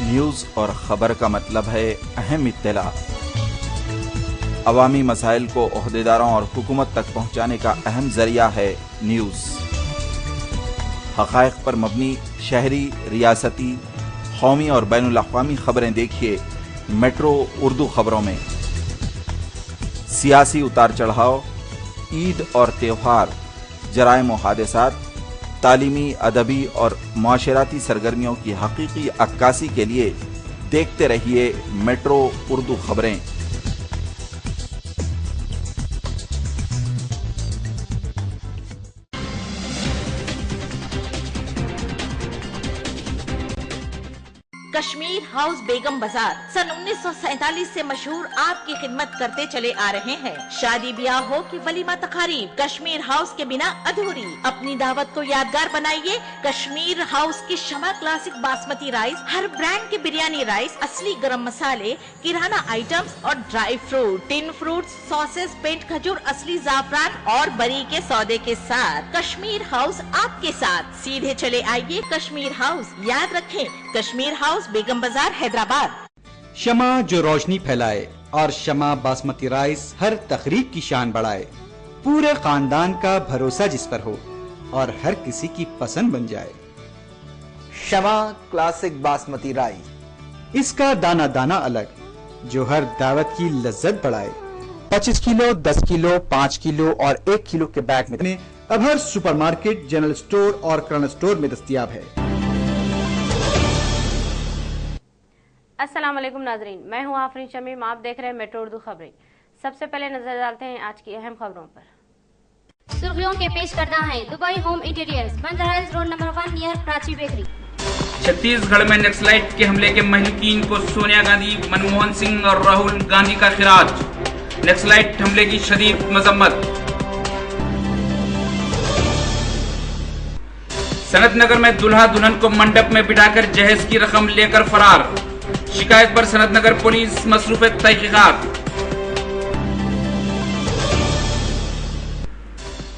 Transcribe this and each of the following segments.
News और ख़बर का मतलब है अहम इत्तला। अवामी मसाइल को ओहदेदारों और हुकूमत तक पहुँचाने का अहम जरिया है न्यूज़। हक़ाइक़ पर मबनी शहरी, रियासती, कौमी और बैनुल अक़वामी खबरें देखिए मेट्रो उर्दू खबरों में। सियासी उतार चढ़ाव, ईद और त्योहार, जराइम और हादसात, तालीमी, अदबी और मुआशराती सरगर्मियों की हकीकी अक्कासी के लिए देखते रहिए मेट्रो उर्दू खबरें। कश्मीर हाउस बेगम बाजार सन 1947 से मशहूर आपकी खिदमत करते चले आ रहे हैं। शादी ब्याह हो कि वलीमा तकारीब, कश्मीर हाउस के बिना अधूरी। अपनी दावत को यादगार बनाइए कश्मीर हाउस की शमा क्लासिक बासमती राइस, हर ब्रांड के बिरयानी राइस, असली गरम मसाले, किराना आइटम्स और dry fruit, tin fruits, sauces, पेंट खजूर, असली जाफरान और बरी के सौदे के साथ कश्मीर हाउस आपके साथ। सीधे चले आइए कश्मीर हाउस। याद रखें कश्मीर हाउस, बेगम बाजार, हैदराबाद। शमा जो रोशनी फैलाए और शमा बासमती राइस हर तकरीब की शान बढ़ाए। पूरे खानदान का भरोसा जिस पर हो और हर किसी की पसंद बन जाए। शमा क्लासिक बासमती राइस, इसका दाना दाना अलग जो हर दावत की लज्जत बढ़ाए। 25 किलो, 10 किलो, 5 किलो और 1 किलो के बैग में अब हर सुपरमार्केट, जनरल स्टोर और किराना स्टोर में दस्तयाब है। अस्सलाम वालेकुम नाजरीन, मैं हूं आफरीन शमीम। आप देख रहे हैं मेट्रो उर्दू खबरें। सबसे पहले नजर डालते हैं आज की अहम खबरों पर। सुर्खियों के पेश करना है Dubai home interiors, Banjara hills road number 1 near Prachi bakery. Chhattisgarh में नक्सलाइट के हमले के महलूकीन को सोनिया गांधी, मनमोहन सिंह और राहुल गांधी का खिराज। नक्सलाइट हमले की शदीद मजम्मत। सनत नगर में दुल्हा दुल्हन को मंडप में बिठाकर जहेज की रकम लेकर फरार। शिकायत पर सनत नगर पुलिस मसरूफ तहकीकात।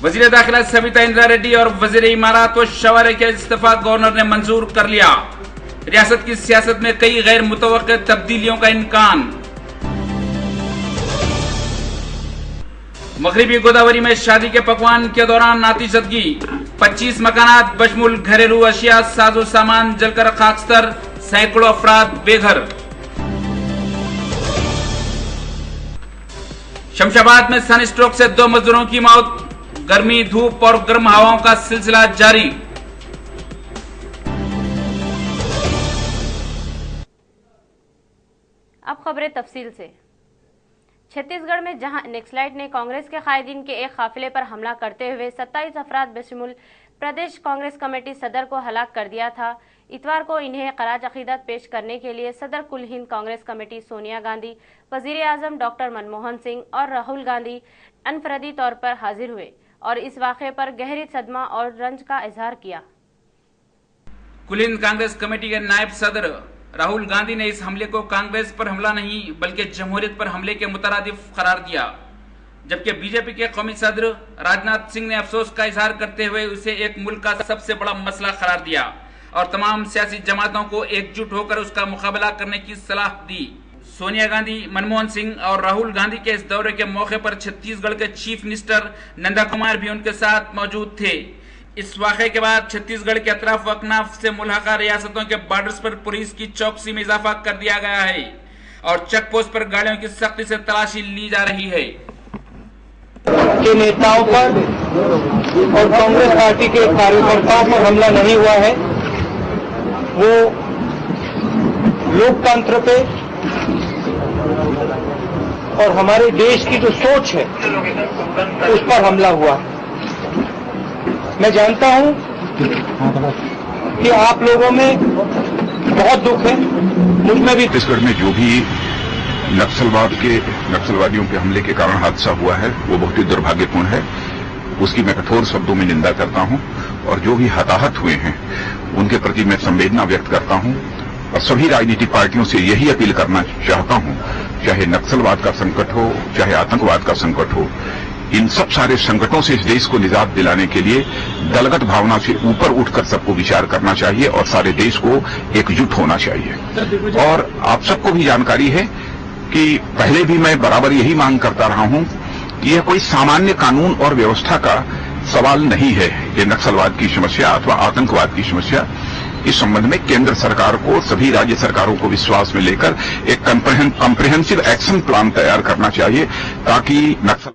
वजीर दाखिला सविता इंदिरा रेड्डी और वजीर इमारत व शवारे के इस्तीफा गवर्नर ने मंजूर कर लिया। रियासत की सियासत में कई गैर मुतवक्किल तब्दीलियों का इम्कान। मगरिबी गोदावरी में शादी के पकवान के दौरान नातीजदगी। 25 मकानात बशमुल घरेलू अशिया, साजो सामान जलकर खाकस्तर, सैकड़ों अफराद बेघर। शमशाबाद में सन स्ट्रोक से 2 मजदूरों की मौत। गर्मी, धूप और गर्म हवाओं का सिलसिला जारी। अब खबरें तफसील से। छत्तीसगढ़ में जहां नक्सलाइट ने कांग्रेस के कायदीन के एक काफिले पर हमला करते हुए 27 अफराद बशमूल प्रदेश कांग्रेस कमेटी सदर को हलाक कर दिया था, इतवार को इन्हें खराज अकीदत पेश करने के लिए सदर कुल हिंद कांग्रेस कमेटी सोनिया गांधी, वजीर आजम डॉक्टर मनमोहन सिंह और राहुल गांधी अनफरदी तौर पर हाजिर हुए और इस वाक़े पर गहरी सदमा और रंज का इजहार किया। कुल हिंद कांग्रेस कमेटी के नायब सदर राहुल गांधी ने इस हमले को कांग्रेस पर हमला नहीं बल्कि जमहूरियत पर हमले के मुतरादिफ करार दिया, जबकि बीजेपी के कौमी सदर राजनाथ सिंह ने अफसोस का इजहार करते हुए उसे एक मुल्क का सबसे बड़ा मसला करार दिया और तमाम सियासी जमातों को एकजुट होकर उसका मुकाबला करने की सलाह दी। सोनिया गांधी, मनमोहन सिंह और राहुल गांधी के इस दौरे के मौके पर छत्तीसगढ़ के चीफ मिनिस्टर नंदा कुमार भी उनके साथ मौजूद थे। इस वाक़े के बाद छत्तीसगढ़ के अतराफ व अकनाफ से मुल्हका रियासतों के बॉर्डर्स पर पुलिस की चौकसी में इजाफा कर दिया गया है और चेक पोस्ट पर गाड़ियों की सख्ती से तलाशी ली जा रही है। के नेताओं पर और कांग्रेस पार्टी के कार्यकर्ताओं पर हमला नहीं हुआ है, वो लोकतंत्र पे और हमारे देश की जो सोच है उस पर हमला हुआ है। मैं जानता हूं कि आप लोगों में बहुत दुख है, मुझ में भी। छत्तीसगढ़ में जो भी नक्सलवादियों के हमले के कारण हादसा हुआ है वो बहुत ही दुर्भाग्यपूर्ण है। उसकी मैं कठोर शब्दों में निंदा करता हूं और जो भी हताहत हुए हैं उनके प्रति मैं संवेदना व्यक्त करता हूं और सभी राजनीतिक पार्टियों से यही अपील करना चाहता हूं, चाहे नक्सलवाद का संकट हो, चाहे आतंकवाद का संकट हो, इन सब सारे संकटों से इस देश को निजात दिलाने के लिए दलगत भावना से ऊपर उठकर सबको विचार करना चाहिए और सारे देश को एकजुट होना चाहिए। और आप सबको भी जानकारी है कि पहले भी मैं बराबर यही मांग करता रहा हूं कि यह कोई सामान्य कानून और व्यवस्था का सवाल नहीं है। ये नक्सलवाद की समस्या अथवा आतंकवाद की समस्या, इस संबंध में केंद्र सरकार को, सभी राज्य सरकारों को विश्वास में लेकर एक कॉम्प्रिहेंसिव एक्शन प्लान तैयार करना चाहिए ताकि नक्सल।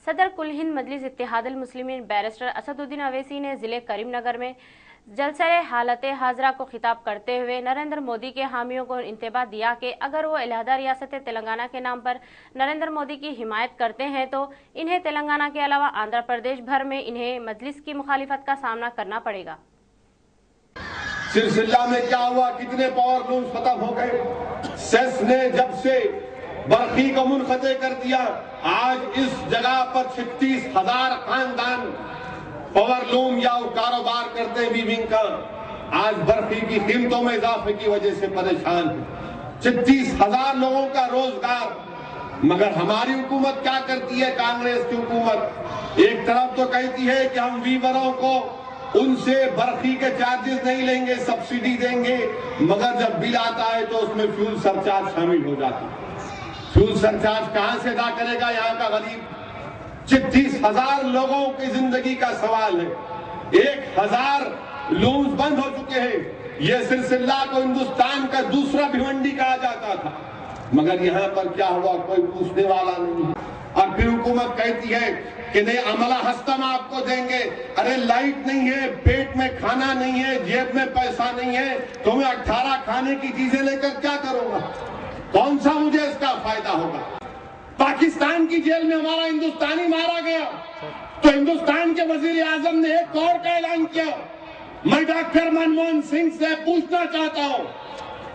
सदर कुल हिंद मजलिस इत्तेहादुल मुस्लिमीन बैरिस्टर असदुद्दीन अवैसी ने जिले करीमनगर में जलसे हालत हाजरा को खिताब करते हुए नरेंद्र मोदी के हामियों को इंतबाह दिया कि अगर वो अलहदा रियासत तेलंगाना के नाम पर नरेंद्र मोदी की हिमायत करते हैं तो इन्हें तेलंगाना के अलावा आंध्र प्रदेश भर में इन्हें मजलिस की मुखालिफत का सामना करना पड़ेगा। सिलसिला में क्या हुआ, कितने पावर लूम्स खत्म हो गए। सेस ने जब से बर्फी को मुनक़ते कर दिया, आज इस जगह पर 36,000 खानदान पावर लूम या कारोबार करते वीविंग का आज बर्फी की कीमतों में इजाफे की वजह से परेशान है। 36,000 लोगों का रोजगार। मगर हमारी हुकूमत क्या करती है, कांग्रेस की हुकूमत एक तरफ तो कहती है कि हम वीवरों को उनसे बर्फी के चार्जेस नहीं लेंगे, सब्सिडी देंगे, मगर जब बिल आता है तो उसमें फ्यूल सरचार्ज शामिल हो जाता है। फ्यूल सरचार्ज कहां से अदा करेगा यहाँ का गरीब? 36,000 लोगों की जिंदगी का सवाल है। 1,000 लूम्स बंद हो चुके हैं। यह सिलसिला को हिंदुस्तान का दूसरा भिवंडी कहा जाता था, मगर यहाँ पर क्या हुआ कोई पूछने वाला नहीं है। और फिर हुकूमत कहती है कि नहीं अमला हस्तम आपको देंगे। अरे लाइट नहीं है, पेट में खाना नहीं है, जेब में पैसा नहीं है, तो मैं 18 खाने की चीजें लेकर क्या करूंगा? कौन सा मुझे इसका फायदा होगा? पाकिस्तान की जेल में हमारा हिंदुस्तानी मारा गया तो हिंदुस्तान के वजीर आजम ने एक और का ऐलान किया। मैं डॉक्टर मनमोहन सिंह से पूछना चाहता हूं,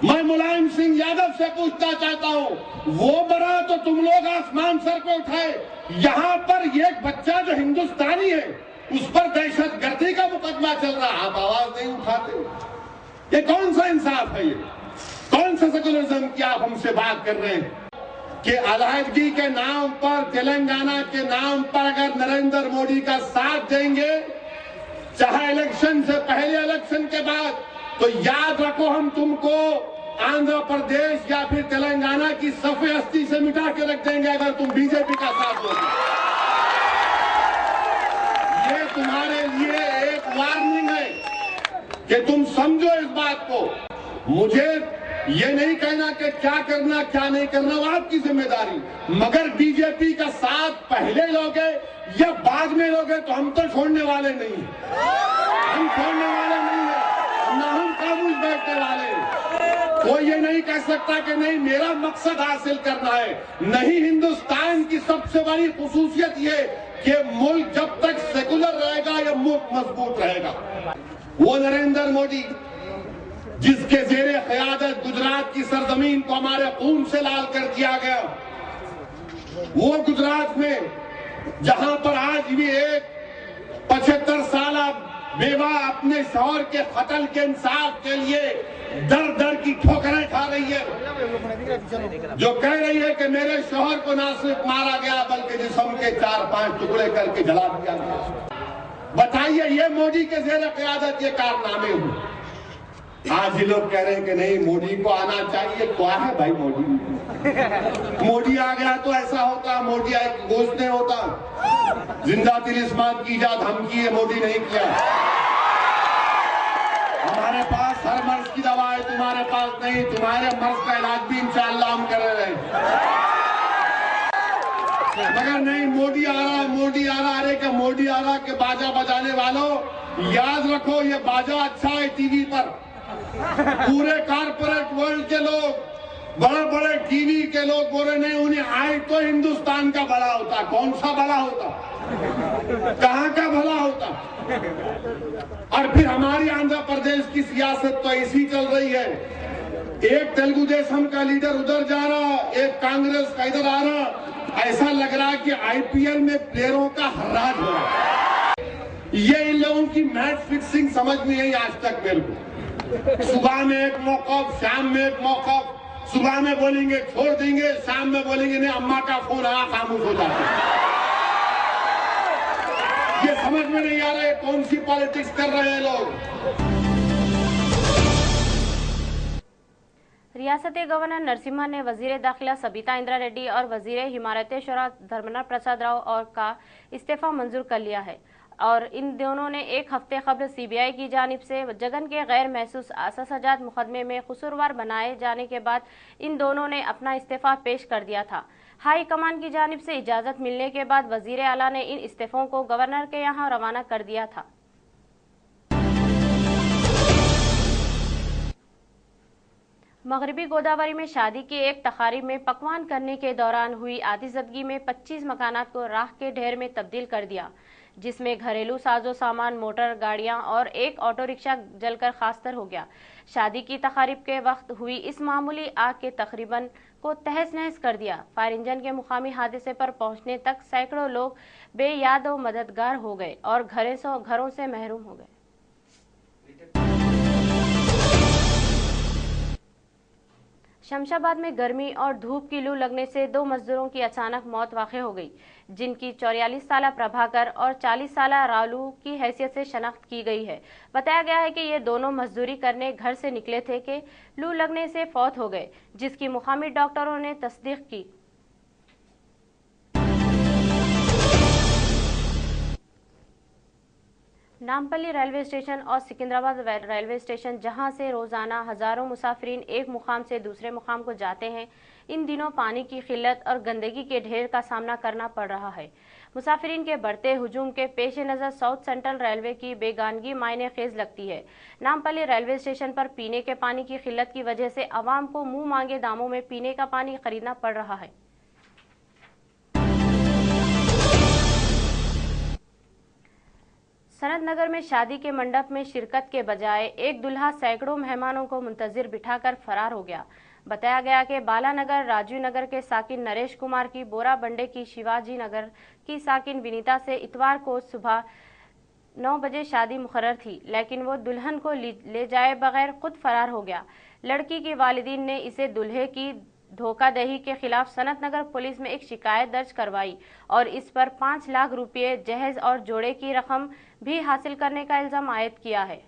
मैं मुलायम सिंह यादव से पूछना चाहता हूं, वो मरा तो तुम लोग आसमान सर पे उठाए, यहां पर एक बच्चा जो हिंदुस्तानी है उस पर दहशतगर्दी का मुकदमा चल रहा, आप आवाज नहीं उठाते। ये कौन सा इंसाफ है? ये कौन सा सेकुलरिज्म की आप हमसे बात कर रहे हैं कि अलहदगी के नाम पर, तेलंगाना के नाम पर अगर नरेंद्र मोदी का साथ देंगे, चाहे इलेक्शन से पहले इलेक्शन के बाद, तो याद रखो हम तुमको आंध्र प्रदेश या फिर तेलंगाना की सफे हस्ती से मिटा के रख देंगे अगर तुम बीजेपी का साथ दोगे। ये तुम्हारे लिए एक वार्निंग है कि तुम समझो इस बात को। मुझे ये नहीं कहना कि क्या करना क्या नहीं करना, वो आपकी जिम्मेदारी, मगर बीजेपी का साथ पहले लोगे या बाद में लोगे तो हम तो छोड़ने वाले नहीं हैं। हम छोड़ने वाले नहीं है, ना हम खामोश बैठने वाले हैं। कोई ये नहीं कह सकता कि नहीं मेरा मकसद हासिल करना है। नहीं, हिंदुस्तान की सबसे बड़ी खुसूसियत ये कि मुल्क जब तक सेकुलर रहेगा या मुल्क मजबूत रहेगा। वो नरेंद्र मोदी जिसके जेरे क़यादत गुजरात की सरजमीन को हमारे खून से लाल कर दिया गया, वो गुजरात में जहां पर आज भी एक 75 साल बेवा अपने शौहर के कत्ल के इंसाफ के लिए दर दर की ठोकरें खा रही है, जो कह रही है कि मेरे शौहर को ना सिर्फ मारा गया बल्कि जिस्म के 4-5 टुकड़े करके जला दिया गया। बताइए ये मोदी के जेरे क़यादत ये कारनामे हुए। आज ये लोग कह रहे हैं कि नहीं मोदी को आना चाहिए। क्या है भाई मोदी? मोदी आ गया तो ऐसा होता, मोदी आए गोश्त नहीं होता। जिंदा तिलिस्मात की इजाद हम की है, मोदी नहीं किया। हमारे पास हर मर्ज की दवा है, तुम्हारे पास नहीं। तुम्हारे मर्ज का इलाज भी इंशाअल्लाह हम कर रहे हैं, मगर नहीं मोदी आ रहा है, मोदी आ रहा है। कि मोदी आ रहा के बाजा बजाने वालों याद रखो, ये बाजा अच्छा है टीवी पर। पूरे कारपोरेट वर्ल्ड के लोग, बड़े बड़े टीवी के लोग बोल रहे नहीं उन्हें आए तो हिंदुस्तान का भला होता। कौन सा भला होता? कहां का भला होता? और फिर हमारी आंध्र प्रदेश की सियासत तो ऐसी चल रही है, एक तेलुगु देशम का लीडर उधर जा रहा, एक कांग्रेस का इधर आ रहा। ऐसा लग रहा है कि आईपीएल में प्लेयरों का हर्राज हो रहा है। ये इन लोगों की मैच फिक्सिंग समझ में नहीं आज तक मेरे को। सुबह में एक मौकफ, शाम में एक मौकफ, सुबह में बोलेंगे छोड़ देंगे, शाम में बोलेंगे नहीं अम्मा का फोन आया, खामोश हो जाते। ये समझ में नहीं आ रहा है कौन सी पॉलिटिक्स कर रहे हैं लोग। रियासती गवर्नर नरसिम्हा ने वजीर दाखिला सबिता इंद्रा रेड्डी और वजीर हिमायत शुरा धर्मनाथ प्रसाद राव और का इस्तीफा मंजूर कर लिया है और इन दोनों ने एक हफ्ते कबल सीबीआई की जानिब से जगन के गैर महसूस अससाजात मुकदमे में कसूरवार बनाए जाने के बाद इन दोनों ने अपना इस्तीफा पेश कर दिया था। हाई कमान की जानिब से इजाजत मिलने के बाद वजीर आला ने इन इस्तीफों को गवर्नर के यहाँ रवाना कर दिया था। मगरबी गोदावरी में शादी की एक तकारीब में पकवान करने के दौरान हुई आतिशबाजी में 25 मकानात को राख के ढेर में तब्दील कर दिया, जिसमें घरेलू साजो सामान, मोटर गाड़ियां और एक ऑटो रिक्शा जलकर खास्तर हो गया। शादी की तकारीब के वक्त हुई इस मामूली आग के तकरीबन को तहस नहस कर दिया। फायर इंजन के मुकामी हादसे पर पहुंचने तक सैकड़ों लोग बेयाद व मददगार हो गए और घरों से महरूम हो गए। शमशाबाद में गर्मी और धूप की लू लगने से 2 मजदूरों की अचानक मौत वाक़ हो गई, जिनकी 44 साला प्रभाकर और 40 साला रालू की हैसियत से शनाख्त की गई है। बताया गया है कि ये दोनों मजदूरी करने घर से निकले थे कि लू लगने से फौत हो गए, जिसकी मुकामी डॉक्टरों ने तस्दीक की। नामपल्ली रेलवे स्टेशन और सिकंदराबाद रेलवे स्टेशन, जहां से रोजाना हजारों मुसाफिरीन एक मुकाम से दूसरे मुकाम को जाते हैं, इन दिनों पानी की किल्लत और गंदगी के ढेर का सामना करना पड़ रहा है। मुसाफिरीन के बढ़ते हुजूम के पेश नज़र साउथ सेंट्रल रेलवे की बेगानगी मायने खेज लगती है। नामपल्ली रेलवे स्टेशन पर पीने के पानी की किल्लत की वजह से आवाम को मुंह मांगे दामों में पीने का पानी खरीदना पड़ रहा है। सनत नगर में शादी के मंडप में शिरकत के बजाय एक दुल्हा सैकड़ों मेहमानों को मुंतजिर बिठाकर फरार हो गया। बताया गया कि बालानगर राजीव नगर के साकिन नरेश कुमार की बोरा बंडे की शिवाजी नगर की साकिन विनीता से इतवार को सुबह 9 बजे शादी मुकर्रर थी, लेकिन वो दुल्हन को ले जाए बगैर खुद फरार हो गया। लड़की की वालिदीन ने इसे दुल्हे की धोखाधड़ी के खिलाफ सनत नगर पुलिस में एक शिकायत दर्ज करवाई और इस पर 5 लाख रुपये जहेज और जोड़े की रकम भी हासिल करने का इल्जाम आयद किया है।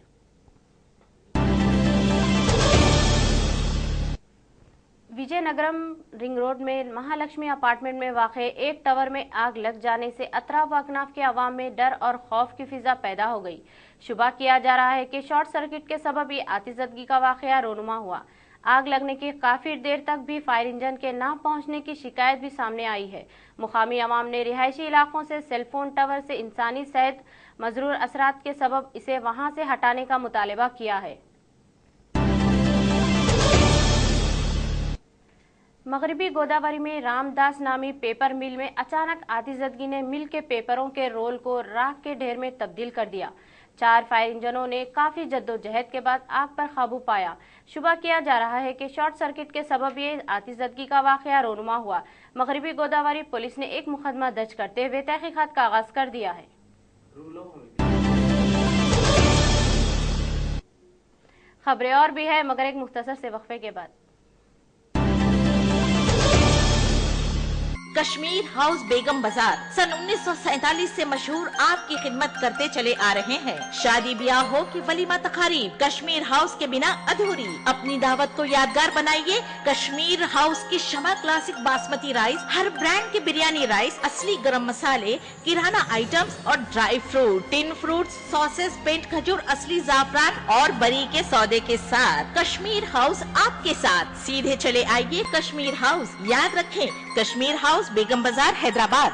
विजयनगरम रिंग रोड में महालक्ष्मी अपार्टमेंट में वाक़े एक टावर में आग लग जाने से अतराफ व अकनाफ के अवाम में डर और खौफ की फिजा पैदा हो गई। शुबा किया जा रहा है कि शॉर्ट सर्किट के सबब ये आतिशबाजी का वाक़या रोनुमा हुआ। आग लगने की काफी देर तक भी फायर इंजन के ना पहुंचने की शिकायत भी सामने आई है। मुकामी अवाम ने रिहायशी इलाकों से सेलफोन टावर से इंसानी सेहत मजरूर असरात के सबब इसे वहां से हटाने का मुतालबा किया है। मगरबी गोदावरी में रामदास नामी पेपर मिल में अचानक आतिशबाजी ने मिल के पेपरों के रोल को राख के ढेर में तब्दील कर दिया। 4 फायर इंजनों ने काफी जद्दोजहद के बाद आग पर काबू पाया। शुबा किया जा रहा है कि शॉर्ट सर्किट के सबब ये आतिशबाजी का वाक़या रोनुमा हुआ। मगरबी गोदावरी पुलिस ने एक मुकदमा दर्ज करते हुए तहकीकात का आगाज कर दिया है। खबरें और भी है, मगर एक मुख्तसर से वक्फे के बाद। कश्मीर हाउस बेगम बाजार सन 1947 से मशहूर आपकी खिदमत करते चले आ रहे हैं। शादी ब्याह हो कि वलीमा तकारीब, कश्मीर हाउस के बिना अधूरी। अपनी दावत को यादगार बनाइए कश्मीर हाउस की शमा क्लासिक बासमती राइस, हर ब्रांड के बिरयानी राइस, असली गरम मसाले, किराना आइटम्स और dry fruit, tin fruits, sauces, पेंट खजूर, असली जाफरान और बरी के सौदे के साथ कश्मीर हाउस आपके साथ। सीधे चले आइए कश्मीर हाउस। याद रखें, कश्मीर हाउस बेगम बाजार, हैदराबाद।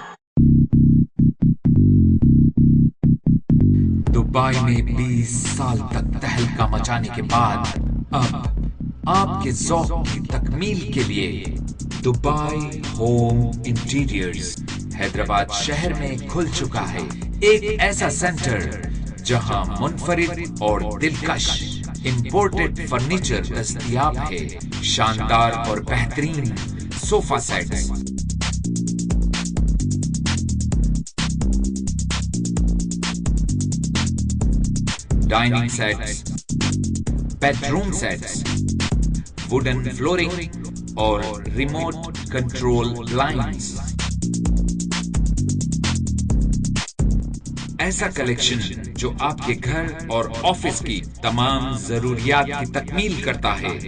दुबई में 20 साल तक तहलका मचाने के बाद अब आपके ज़ौक़ की तकमील के लिए दुबई होम इंटीरियर्स हैदराबाद शहर में खुल चुका है। एक ऐसा सेंटर जहां मुनफरिद और दिलकश इंपोर्टेड फर्नीचर दस्तयाब है। शानदार और बेहतरीन sofa sets, dining sets, bedroom sets, wooden flooring, और रिमोट कंट्रोल लाइंस। ऐसा कलेक्शन जो आपके घर और ऑफिस की तमाम जरूरियात की तकमील करता है।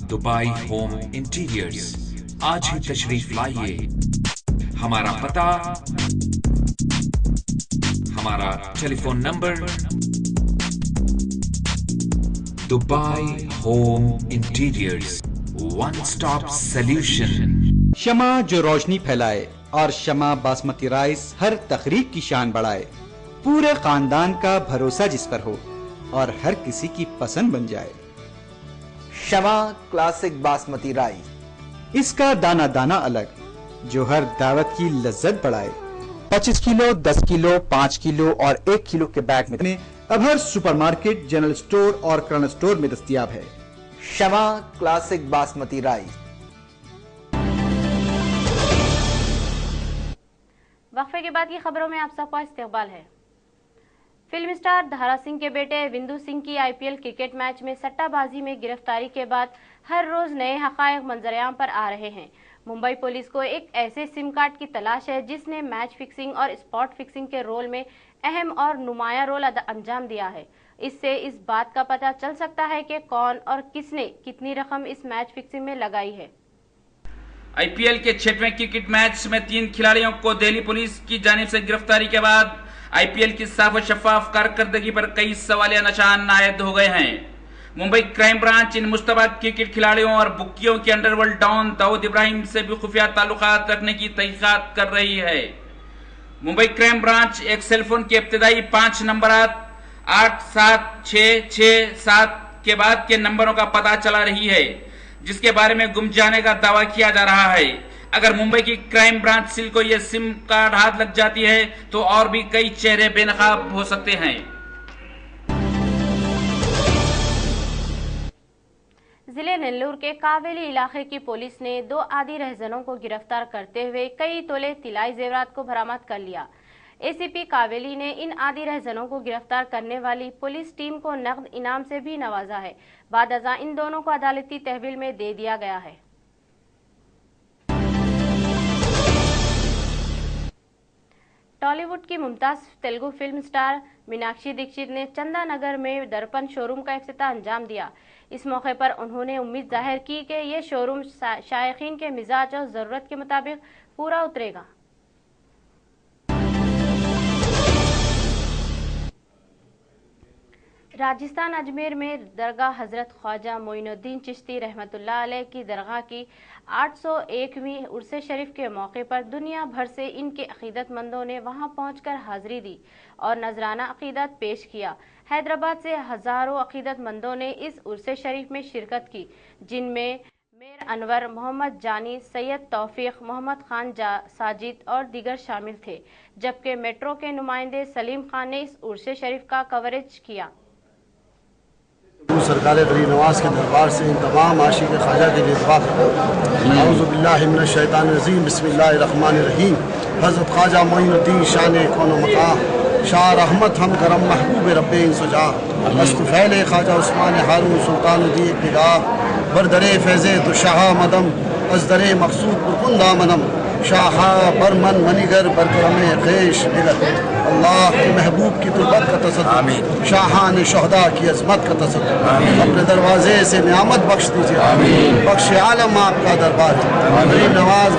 दुबई होम इंटीरियर्स, आज ही तशरीफ लाइए। हमारा पता, हमारा telephone number, Dubai home interiors, one stop solution. शमा जो रोशनी फैलाए और शमा बासमती राइस हर तकरीब की शान बढ़ाए। पूरे खानदान का भरोसा जिस पर हो और हर किसी की पसंद बन जाए। शमा क्लासिक बासमती राइस, इसका दाना दाना अलग, जो हर दावत की लज्जत बढ़ाए। 25 किलो, 10 किलो, 5 किलो और 1 किलो के बैग में अब हर सुपरमार्केट, जनरल स्टोर और किराना स्टोर में दस्तयाब है। शमा क्लासिक बासमती राइस। वक्फे के बाद की खबरों में आप सबका इस्तकबाल है। फिल्म स्टार धारा सिंह के बेटे विंदु सिंह की IPL क्रिकेट मैच में सट्टाबाजी में गिरफ्तारी के बाद हर रोज नए हकायक मंजरेआम पर आ रहे हैं। मुंबई पुलिस को एक ऐसे सिम कार्ड की तलाश है जिसने मैच फिक्सिंग और स्पॉट फिक्सिंग के रोल में अहम और नुमाया रोल अंजाम दिया है। इससे इस बात का पता चल सकता है कि कौन और किसने कितनी रकम इस मैच फिक्सिंग में लगाई है। IPL के 6वें क्रिकेट मैच में 3 खिलाड़ियों को दिल्ली पुलिस की जानिब से गिरफ्तारी के बाद IPL की साफ और शफाफ कारकर्दगी पर कई सवालिया निशान आयद हो गए हैं। मुंबई क्राइम ब्रांच इन मुश्तबा क्रिकेट खिलाड़ियों और बुक्कियों के अंडरवर्ल्ड डॉन दाऊद इब्राहिम से भी खुफिया ताल्लुकात रखने की तहकीकात कर रही है। मुंबई क्राइम ब्रांच एक सेलफोन के इब्तिदाई 5 नंबरात 876667 के बाद के नंबरों का पता चला रही है, जिसके बारे में गुम जाने का दावा किया जा रहा है। अगर मुंबई की क्राइम ब्रांच सिल को यह सिम कार्ड हाथ लग जाती है तो और भी कई चेहरे बेनकाब हो सकते हैं। जिले नेल्लूर के कावेली इलाके की पुलिस ने 2 आदि रहजनों को गिरफ्तार करते हुए कई तोले तिलाई जेवरात को बरामद कर लिया। ACP कावेली ने इन आदि रहजनों को गिरफ्तार करने वाली पुलिस टीम को नकद इनाम से भी नवाजा है। बाद अज़ा इन दोनों को अदालती तहवील में दे दिया गया है। टॉलीवुड की मुमताज तेलुगु फिल्म स्टार मीनाक्षी दीक्षित ने चंदा नगर में दर्पण शोरूम का इफ्तिताह अंजाम दिया। इस मौके पर उन्होंने उम्मीद जाहिर की कि ये शोरूम शायकीन के मिजाज और जरूरत के मुताबिक पूरा उतरेगा। राजस्थान अजमेर में दरगाह हजरत ख्वाजा मोइनुद्दीन चिश्ती रहमतुल्लाह अलैह की दरगाह की 801वीं उर्से शरीफ के मौके पर दुनिया भर से इनके अकीदतमंदों ने वहां पहुंचकर हाजिरी दी और नजराना अकीदत पेश किया। हैदराबाद से हजारों अकीदतमंदों ने इस उर्से शरीफ में शिरकत की, जिनमें मेर अनवर, मोहम्मद जानी, सैयद तौफीक, मोहम्मद खान साजिद और दीगर शामिल थे। जबकि मेट्रो के नुमाइंदे सलीम खान ने इस उर्से शरीफ का कवरेज किया। सरकार गरीब नवाज के दरबार से इन तमाम आशिक ख्वाजा के लिए दुआ करता हूँ। औज़ु बिल्लाहि मिनश शैतानिर रजीम, बिस्मिल्लाहिर रहमानिर रहीम। हज़रत ख्वाजा मोइनुद्दीन शान कौनो मकाम, शाह रहमत हम करम महबूब रब्बे इंसुजा, अस्तफ़ैल ख्वाजा उस्मान हारून सुल्तान दी इब्तिदा, बरदरे फैज़े तो शाह मदम, अज़दरे मकसूद पुरकुंदा मनम, शाहा बरमन मनीगर बरकरमे ख़ेश दिगर। अल्लाह के महबूब की तुरबत का तसद्दुक़, शाहान शहदा की अज़मत का तसद्दुक़, अपने दरवाजे से नियामत बख्श दीजिए। बख्श आलम आपका दरबार है,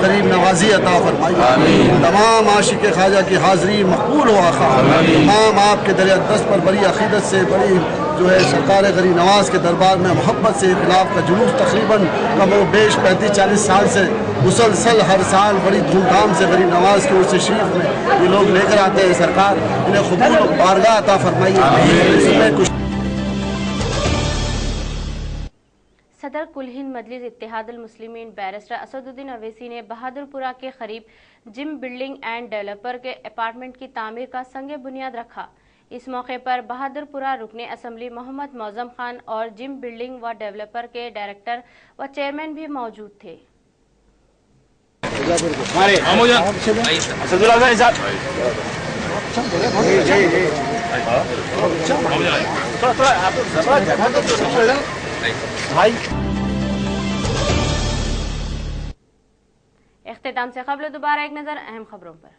गरीब नवाजी अता फरमाइए। तमाम आशिक ख्वाजा की हाज़री मकबूल हो आखा। तमाम आपके दरिया दस्त पर बड़ी अक़ीदत से, बड़ी जो है सरकार गरीब नवाज के दरबार में मोहब्बत से इख़्तिलाफ़ का जुलूस तकरीबन कमो बेश 35-40 साल से मुसलसल हर साल बड़ी धूमधाम से गरीब नवाज के उर्से शरीफ में ये लोग लेकर आते हैं। सरकार इन्हें क़बूल बारगाह अता फरमाइए। इसमें कुछ सदर कुल हिंद मजलिस इत्तेहादुल मुस्लिमीन बैरिस्टर असदुद्दीन अवैसी ने बहादुरपुरा के करीब जिम बिल्डिंग एंड डेवलपर के अपार्टमेंट की तामीर का संग बुनियाद रखा। इस मौके पर बहादुरपुरा रुकने असम्बली मोहम्मद मौजम खान और जिम बिल्डिंग व डेवलपर के डायरेक्टर व चेयरमैन भी मौजूद थे। इख्तिताम से खबर दोबारा एक नजर अहम खबरों पर।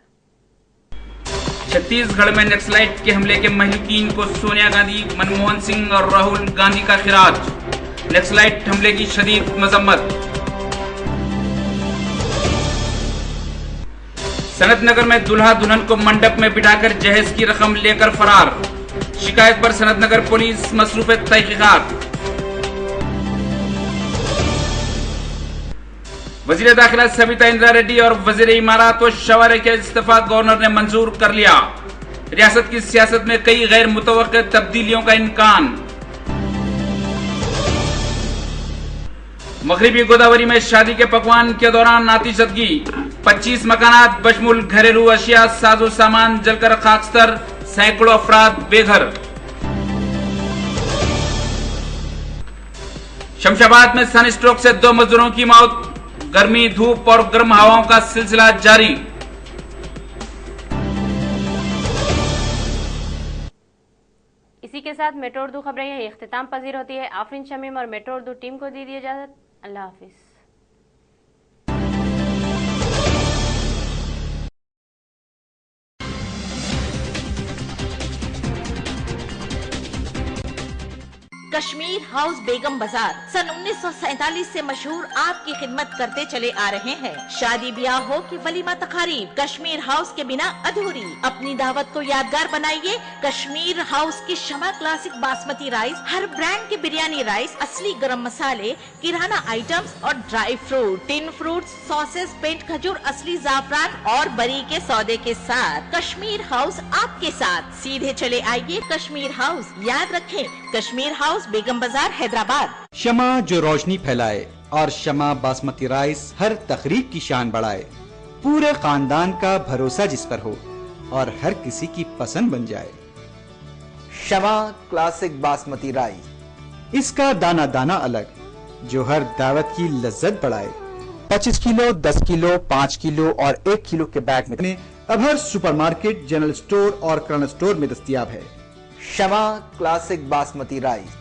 छत्तीसगढ़ में नक्सलाइट के हमले के महलूकीन को सोनिया गांधी, मनमोहन सिंह और राहुल गांधी का खिराज। नक्सलाइट हमले की शदीद मजम्मत। सनत नगर में दूल्हा दुल्हन को मंडप में बिठाकर जहेज की रकम लेकर फरार। शिकायत पर सनत नगर पुलिस मसरूफ तहकीकात। वजीर दाखिला सविता इंदिरा रेड्डी और वजीर इमारत व शवारे के इस्तीफा गवर्नर ने मंजूर कर लिया। रियासत की सियासत में कई गैर मुतवक्किल तब्दीलियों का इम्कान। मगरिबी गोदावरी में शादी के पकवान के दौरान आतिशबाजी। 25 मकानात बशमुल घरेलू अशिया साजो सामान जलकर खाकस्तर, सैकड़ों अफराद बेघर। शमशाबाद में सनस्ट्रोक से 2 मजदूरों की मौत। गर्मी, धूप और गर्म हवाओं का सिलसिला जारी। इसी के साथ मेट्रो उर्दू खबरें यही इख्तिताम पजीर होती है। आफरीन शमीम और मेट्रो उर्दू टीम को दी इजाजत। अल्लाह हाफिज। कश्मीर हाउस बेगम बाजार सन 1947 से मशहूर आपकी खिदमत करते चले आ रहे हैं। शादी ब्याह हो कि वलीमा तकारीब, कश्मीर हाउस के बिना अधूरी। अपनी दावत को यादगार बनाइए कश्मीर हाउस की शमा क्लासिक बासमती राइस, हर ब्रांड के बिरयानी राइस, असली गरम मसाले, किराना आइटम्स और dry fruit, tin fruits, sauces, पेंट खजूर, असली जाफरान और बरी के सौदे के साथ कश्मीर हाउस आपके साथ। सीधे चले आइए कश्मीर हाउस। याद रखें कश्मीर हाउस बेगम बाजार हैदराबाद। शमा जो रोशनी फैलाए और शमा बासमती राइस हर तकरीब की शान बढ़ाए। पूरे खानदान का भरोसा जिस पर हो और हर किसी की पसंद बन जाए। शमा क्लासिक बासमती राइस, इसका दाना दाना अलग जो हर दावत की लज्जत बढ़ाए। 25 किलो, 10 किलो, 5 किलो और 1 किलो के बैग में अब हर सुपरमार्केट, जनरल स्टोर और किराना स्टोर में दस्तयाब है। शमा क्लासिक बासमती राइस।